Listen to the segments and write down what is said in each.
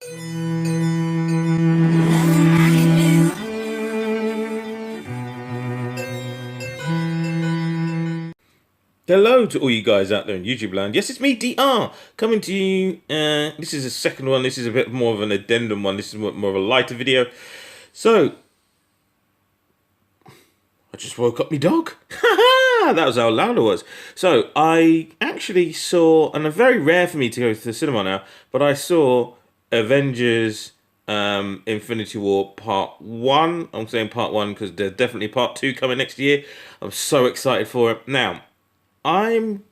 Hello to all you guys out there in YouTube land. Yes, it's me, DR, coming to you. This is the second one. This is a bit more of an addendum one. This is more of a lighter video. So, I just woke up my dog. That was how loud it was. So, I actually saw, and it's very rare for me to go to the cinema now, but I saw Avengers Infinity War Part 1. I'm saying Part 1 because there's definitely Part 2 coming next year. I'm so excited for it. Now, I'm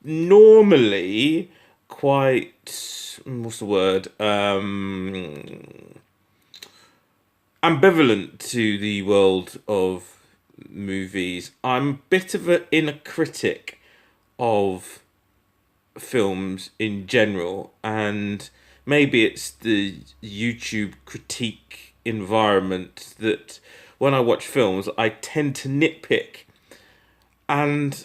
normally quite, what's the word, ambivalent to the world of movies. I'm a bit of an inner critic of films in general, and maybe it's the YouTube critique environment that when I watch films, I tend to nitpick. And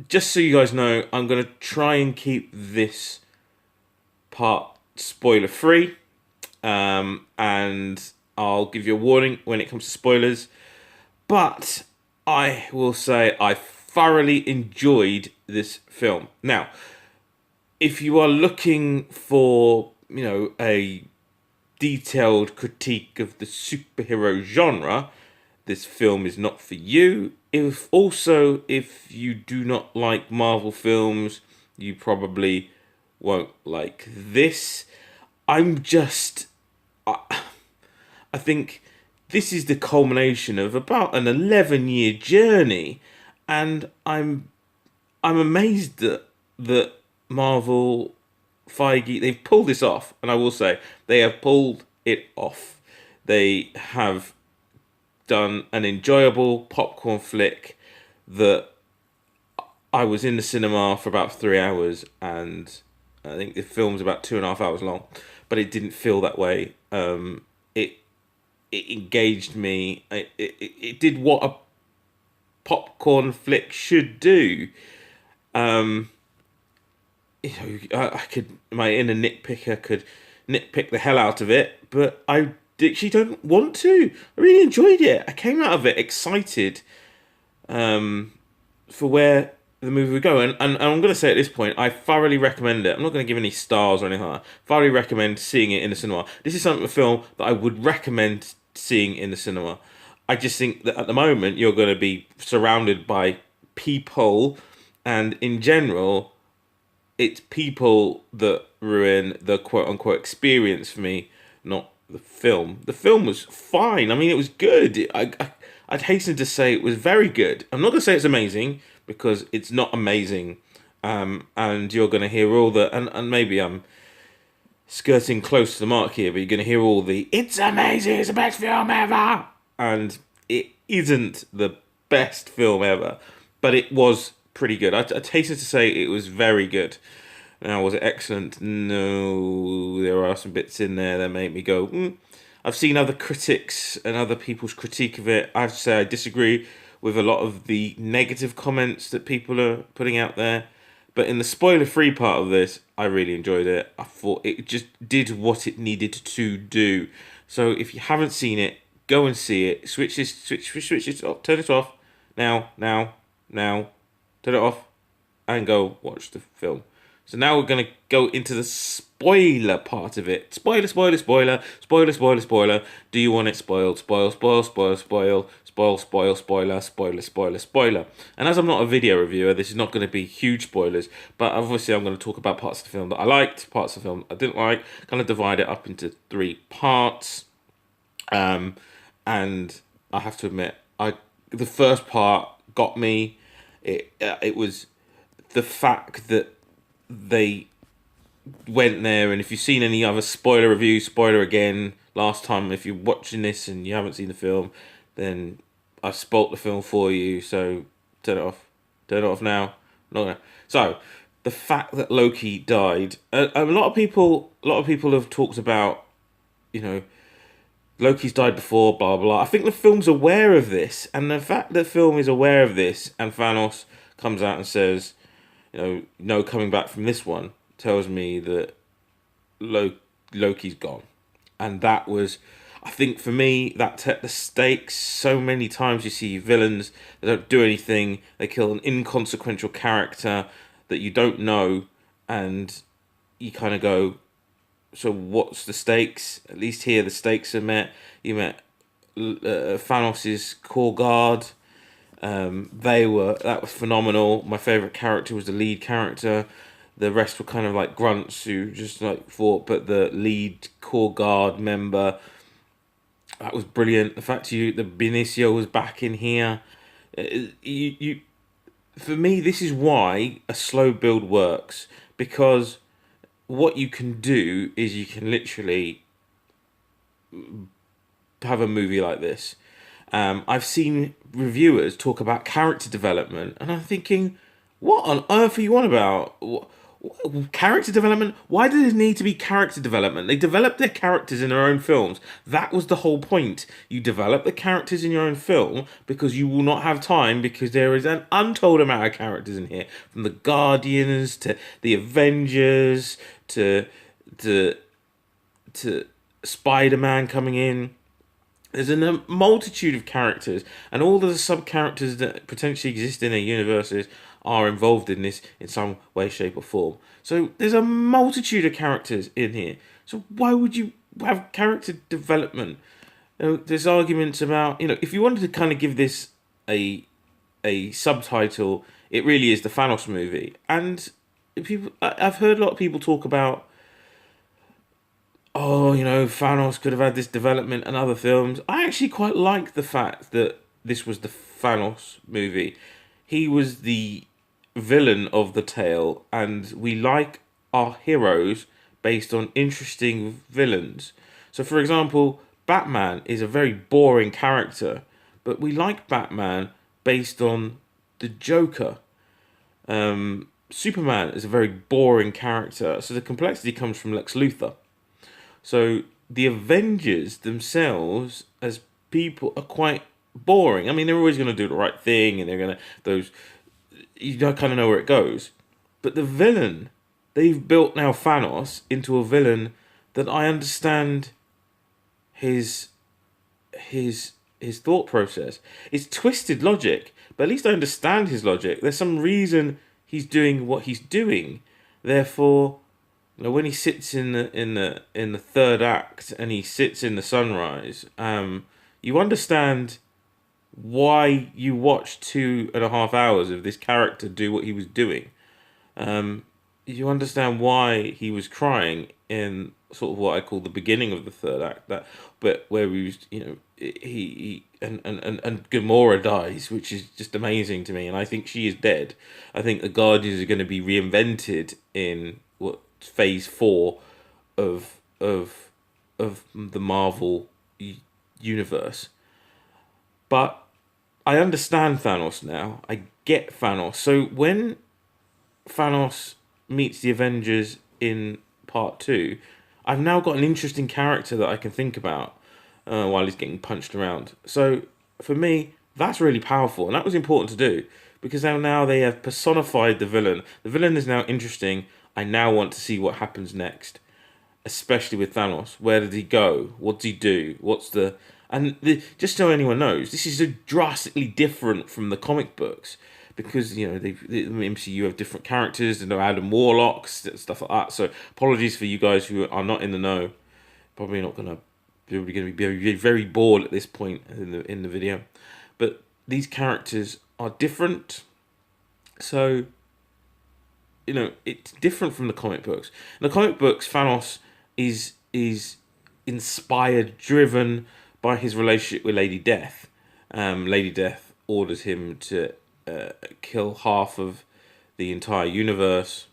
just so you guys know, I'm going to try and keep this part spoiler free. And I'll give you a warning when it comes to spoilers. But I will say I thoroughly enjoyed this film. Now, if you are looking for, a detailed critique of the superhero genre, this film is not for you. If you do not like Marvel films, you probably won't like this. I think this is the culmination of about an 11-year journey, and I'm amazed that Marvel, Feige, they've pulled this off, and I will say they have pulled it off. They have done an enjoyable popcorn flick that I was in the cinema for about 3 hours, and I think the film's about 2.5 hours long, but it didn't feel that way. It engaged me. It did what a popcorn flick should do. My inner nitpicker could nitpick the hell out of it, but I actually don't want to. I really enjoyed it. I came out of it excited for where the movie would go. And I'm going to say at this point, I thoroughly recommend it. I'm not going to give any stars or anything like that. Thoroughly recommend seeing it in the cinema. This is a film that I would recommend seeing in the cinema. I just think that at the moment, you're going to be surrounded by people, and in general, it's people that ruin the quote-unquote experience for me, not the film. The film was fine. I mean, it was good. I'd hasten to say it was very good. I'm not going to say it's amazing, because it's not amazing. And you're going to hear all the... And maybe I'm skirting close to the mark here, but you're going to hear all the, it's amazing, it's the best film ever. And it isn't the best film ever, but it was pretty good. I'd hasten to say it was very good. Now, was it excellent? No, there are some bits in there that make me go, I've seen other critics and other people's critique of it. I have to say I disagree with a lot of the negative comments that people are putting out there. But in the spoiler-free part of this, I really enjoyed it. I thought it just did what it needed to do. So if you haven't seen it, go and see it. Switch it off, turn it off. Now. Turn it off and go watch the film. So now we're going to go into the spoiler part of it. Spoiler. Do you want it spoiled? Spoil. Spoiler. And as I'm not a video reviewer, this is not going to be huge spoilers. But obviously I'm going to talk about parts of the film that I liked, parts of the film I didn't like. Kind of divide it up into 3 parts. And I have to admit, the first part got me. It was the fact that they went there, and if you've seen any other spoiler review, spoiler again, last time, if you're watching this and you haven't seen the film, then I spoilt the film for you, so turn it off now. Not gonna. So, the fact that Loki died, a lot of people have talked about, Loki's died before, blah, blah. I think the film's aware of this, and the fact that the film is aware of this, and Thanos comes out and says, no coming back from this one, tells me that Loki's gone. And that was, I think for me, that set the stakes. So many times you see villains that don't do anything, they kill an inconsequential character that you don't know, and you kind of go, so what's the stakes? At least here the stakes are met. You met Thanos' core guard. That was phenomenal. My favorite character was the lead character. The rest were kind of like grunts who just like fought, but the lead core guard member, that was brilliant. The fact the Benicio was back in here, you for me, this is why a slow build works, because what you can do is you can literally have a movie like this. I've seen reviewers talk about character development, and I'm thinking, what on earth are you on about? Character development? Why does it need to be character development? They develop their characters in their own films. That was the whole point. You develop the characters in your own film because you will not have time, because there is an untold amount of characters in here, from the Guardians to the Avengers to Spider-Man coming in. There's a multitude of characters, and all the sub-characters that potentially exist in their universes are involved in this in some way, shape, or form. So there's a multitude of characters in here. So why would you have character development? There's arguments about, if you wanted to kind of give this a subtitle, it really is the Thanos movie. And I've heard a lot of people talk about, Thanos could have had this development and other films. I actually quite like the fact that this was the Thanos movie. He was the villain of the tale, and we like our heroes based on interesting villains. So, for example, Batman is a very boring character, but we like Batman based on the Joker. Superman is a very boring character, so the complexity comes from Lex Luthor. So the Avengers themselves, as people, are quite boring. I mean, they're always going to do the right thing, and they're going to you don't kind of know where it goes. But the villain, they've built now Thanos into a villain that I understand his thought process. It's twisted logic, but at least I understand his logic. There's some reason he's doing what he's doing. Therefore, when he sits in the third act and he sits in the sunrise, you understand why you watched 2.5 hours of this character do what he was doing. You understand why he was crying in sort of what I call the beginning of the third act. But where we was, he and Gamora dies, which is just amazing to me. And I think she is dead. I think the Guardians are going to be reinvented in phase 4 of the Marvel universe. But I understand Thanos now. I get Thanos. So when Thanos meets the Avengers in part 2, I've now got an interesting character that I can think about while he's getting punched around. So for me, that's really powerful, and that was important to do, because now they have personified the villain. The villain is now interesting. I now want to see what happens next, especially with Thanos. Where did he go? What did he do? Just so anyone knows, this is drastically different from the comic books, because the MCU have different characters, and they're Adam Warlocks, stuff like that. So apologies for you guys who are not in the know. Probably not gonna. You're going to be very bored at this point in the video, but these characters are different. So it's different from the comic books. In the comic books, Thanos is inspired, driven by his relationship with Lady Death. Lady Death orders him to kill half of the entire universe,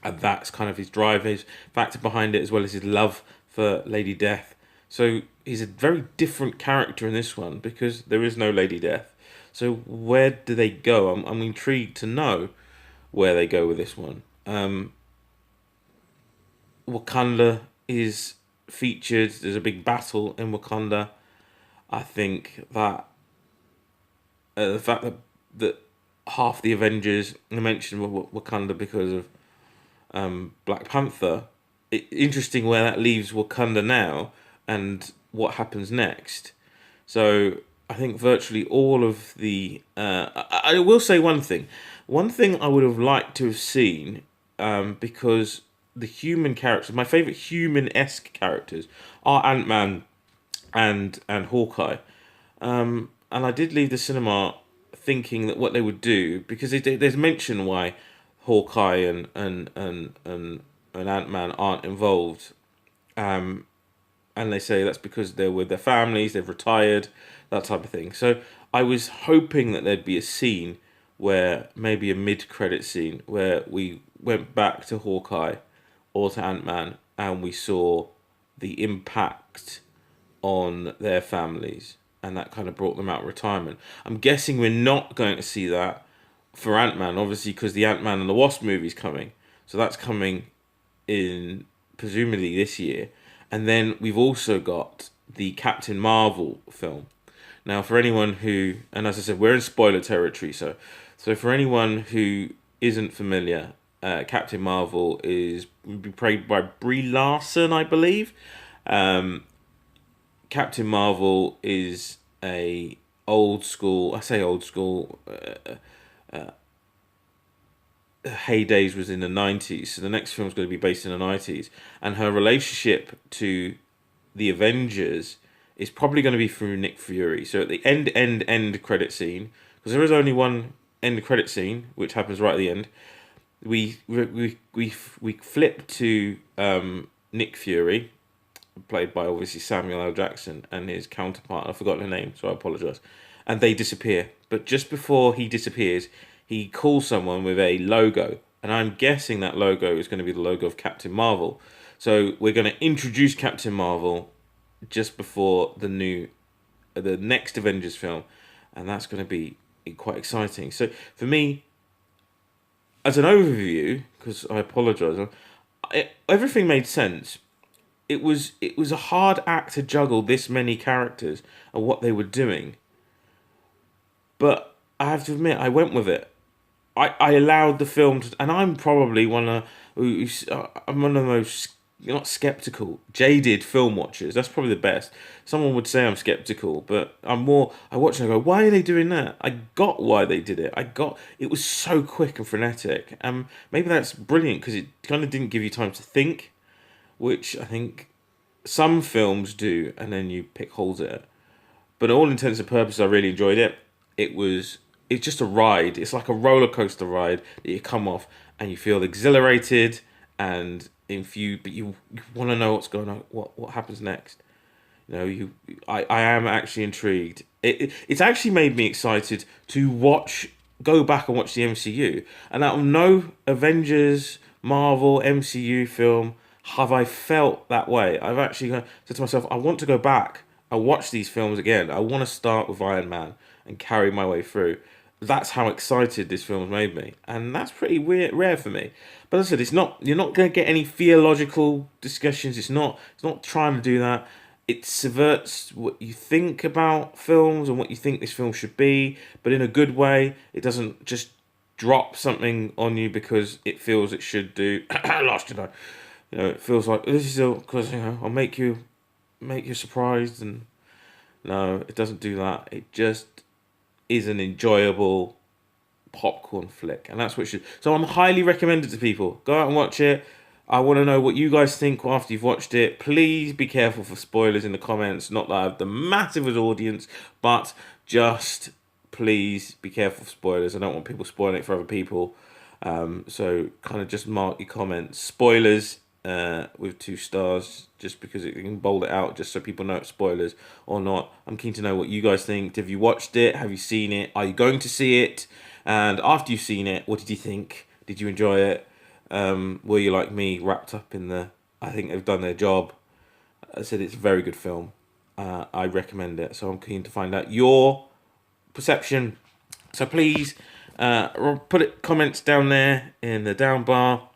and that's kind of his drive, his factor behind it, as well as his love for Lady Death. So he's a very different character in this one, because there is no Lady Death. So where do they go? I'm intrigued to know where they go with this one. Wakanda is featured. There's a big battle in Wakanda. I think that the fact that half the Avengers mentioned Wakanda because of Black Panther, interesting where that leaves Wakanda now and what happens next. So I think virtually all of the. I will say one thing. One thing I would have liked to have seen, because the human characters, my favorite human-esque characters, are Ant-Man and Hawkeye. And I did leave the cinema thinking that what they would do, because there's mention why Hawkeye and Ant-Man aren't involved. And they say that's because they're with their families, they've retired, that type of thing. So I was hoping that there'd be a scene where, maybe a mid-credit scene, where we went back to Hawkeye or to Ant-Man and we saw the impact on their families, and that kind of brought them out of retirement. I'm guessing we're not going to see that for Ant-Man, obviously, because the Ant-Man and the Wasp movie's coming. So that's coming in presumably this year. And then we've also got the Captain Marvel film. Now, for anyone who, and as I said, we're in spoiler territory, so for anyone who isn't familiar, Captain Marvel is played by Brie Larson, I believe. Captain Marvel is a old school. I say old school. Heydays was in the 90s, so the next film is going to be based in the 90s, and her relationship to the Avengers is probably going to be through Nick Fury. So at the end credit scene, because there is only one end credit scene, which happens right at the end, we flip to Nick Fury, played by obviously Samuel L. Jackson, and his counterpart. I've forgotten her name, so I apologise. And they disappear. But just before he disappears, he calls someone with a logo, and I'm guessing that logo is going to be the logo of Captain Marvel. So we're going to introduce Captain Marvel just before the next Avengers film, and that's going to be quite exciting. So for me, as an overview, because I apologise, everything made sense. It was a hard act to juggle this many characters and what they were doing, but I have to admit, I went with it. I allowed the film to, and I'm probably I'm one of the most, not skeptical, jaded film watchers. That's probably the best. Someone would say I'm skeptical, but I watch and I go, why are they doing that? I got why they did it. It was so quick and frenetic. Maybe that's brilliant because it kind of didn't give you time to think, which I think some films do, and then you pick holes at it. But all intents and purposes, I really enjoyed it. It's just a ride. It's like a roller coaster ride that you come off and you feel exhilarated, and but you want to know what's going on, what happens next. I am actually intrigued. It's actually made me excited to go back and watch the MCU. And out of no Avengers, Marvel, MCU film have I felt that way. I've actually said to myself, I want to go back and watch these films again. I want to start with Iron Man and carry my way through. That's how excited this film has made me, and that's pretty rare for me. But as I said, you're not going to get any theological discussions. It's not trying to do that. It subverts what you think about films and what you think this film should be, but in a good way. It doesn't just drop something on you because it feels it should do. Last Jedi, it feels like this is because I'll make you surprised, and no, it doesn't do that. It just is an enjoyable popcorn flick, and that's what it should. So I'm highly recommended to people. Go out and watch it. I want to know what you guys think after you've watched it. Please be careful for spoilers in the comments. Not that I have the massive audience, but just please be careful for spoilers. I don't want people spoiling it for other people. So kind of just mark your comments. Spoilers with 2 stars, just because you can bold it out, just so people know it's spoilers or not. I'm keen to know what you guys think. Have you watched it? Have you seen it? Are you going to see it? And after you've seen it, what did you think? Did you enjoy it? Were you like me, wrapped up in I think they've done their job. I said it's a very good film. I recommend it. So I'm keen to find out your perception. So please comments down there in the down bar.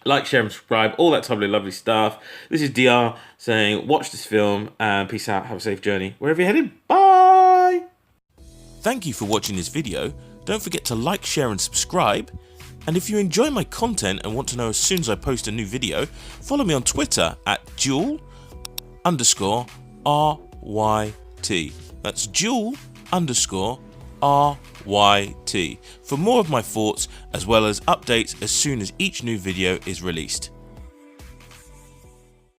Like, share, and subscribe, all that lovely stuff. This is DR saying, watch this film, and peace out, have a safe journey, wherever you're headed. Bye! Thank you for watching this video. Don't forget to like, share, and subscribe. And if you enjoy my content and want to know as soon as I post a new video, follow me on Twitter at dual_RYT. That's dual_RYT for more of my thoughts as well as updates as soon as each new video is released.